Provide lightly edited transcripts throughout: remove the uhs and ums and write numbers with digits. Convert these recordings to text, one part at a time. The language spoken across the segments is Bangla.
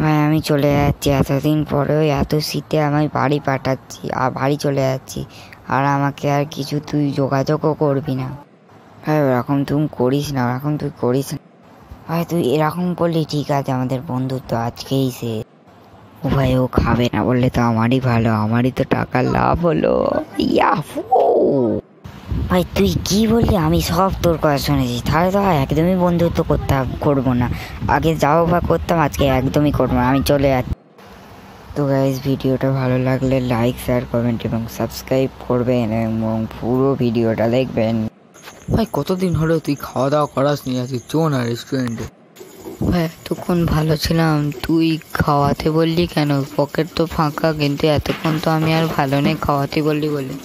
ভাই আমি চলে যাচ্ছি, এতদিন পরেও এত শীতে আমি বাড়ি পাঠাচ্ছি আর বাড়ি চলে যাচ্ছি, আর আমাকে আর কিছু তুই যোগাযোগও করবি না। ভাই ওরকম তুমি করিস না, ওরকম তুই করিস না ভাই। তুই এরকম করলি ঠিক আছে, আমাদের বন্ধুত্ব আজকেই শেষ। ও ভাই ও খাবে না বললে তো আমারই ভালো, আমারই তো টাকার লাভ হলো। ইয়াহু! ভাই তুই কি বললি? আমি সব তোর কথা শুনেছি। তাহলে তো একদমই বন্ধুত্ব করবো না। আগে যাও বা করতাম, আজকে একদমই করবো না, আমি চলে যাচ্ছি। তো গাইজ ভিডিওটা ভালো লাগলে লাইক, শেয়ার, কমেন্ট এবং সাবস্ক্রাইব করবেন এবং পুরো ভিডিওটা দেখবেন। ভাই কতদিন হলো তুই খাওয়া দাওয়া করাস নি, আজকে চো না রেস্টুরেন্টে। ভাই এতক্ষণ ভালো ছিলাম, তুই খাওয়াতে বললি কেন? পকেট তো ফাঁকা, কিন্তু এতক্ষণ তো আমি আর ভালো নেই খাওয়াতে বললি বলে।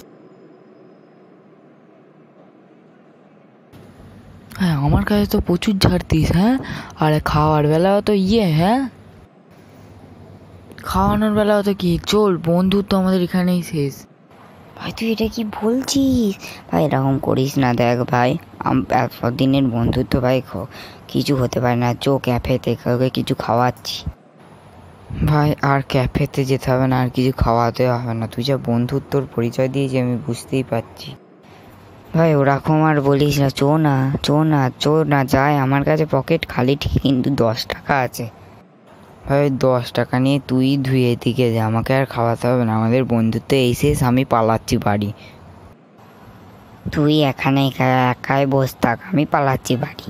হ্যাঁ আমার কাছে তো প্রচুর ঝাড়তিস। হ্যাঁ আর খাওয়ার বেলাও তো হ্যাঁ খাওয়ানোর বেলাও তো কি, চল বন্ধুত্ব আমাদের এখানেই শেষ। ভাই তুই এটা কি বলছিস? ভাই এরকম করিস না, দেখ ভাই এতদিনের বন্ধুত্ব ভাই কিছু হতে পারে না। চো ক্যাফেতে কিছু খাওয়াচ্ছি। ভাই আর ক্যাফেতে যেতে হবে না, আর কিছু খাওয়াতে হবে না, তুই যা বন্ধুত্বর পরিচয় দিয়েছি আমি বুঝতেই পারছি। ভাই ওরকম আর বলিস না, চো না চো না চো না যাই। আমার কাছে পকেট খালি ঠিক, কিন্তু 10 টাকা আছে। ভাই 10 টাকা নিয়ে তুই ধুয়ে দিকে যা, আমাকে আর খাওয়াতে হবে না, আমাদের বন্ধুত্ব এই শেষ, আমি পালাচ্ছি বাড়ি। তুই এখানে একাই বস থাক, আমি পালাচ্ছি বাড়ি।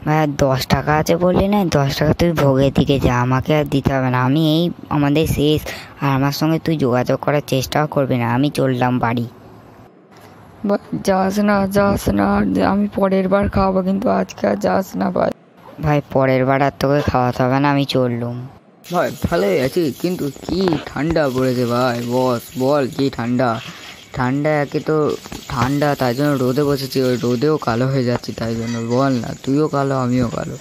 ভাই 10 টাকা আছে বললি না, 10 টাকা তুই ভোগের দিকে যা, আমাকে আর দিতে হবে না। আমি এই আমাদের শেষ, আর আমার সঙ্গে তুই যোগাযোগ করার চেষ্টাও করবি না, আমি চললাম বাড়ি। যাস না যাস না, আমি পরের বার খাওয়াবো, কিন্তু আজকে আর যাস না ভাই। ভাই পরের বার আর তোকে খাওয়াতে হবে না, আমি চললুম। ভাই ভালোই আছি, কিন্তু কি ঠান্ডা পড়েছে ভাই, বল কি ঠান্ডা। ঠান্ডা একে তো ঠান্ডা, তাই জন্য রোদে বসেছি, ওই রোদেও কালো হয়ে যাচ্ছি, তাই জন্য বল না, তুইও কালো আমিও কালো।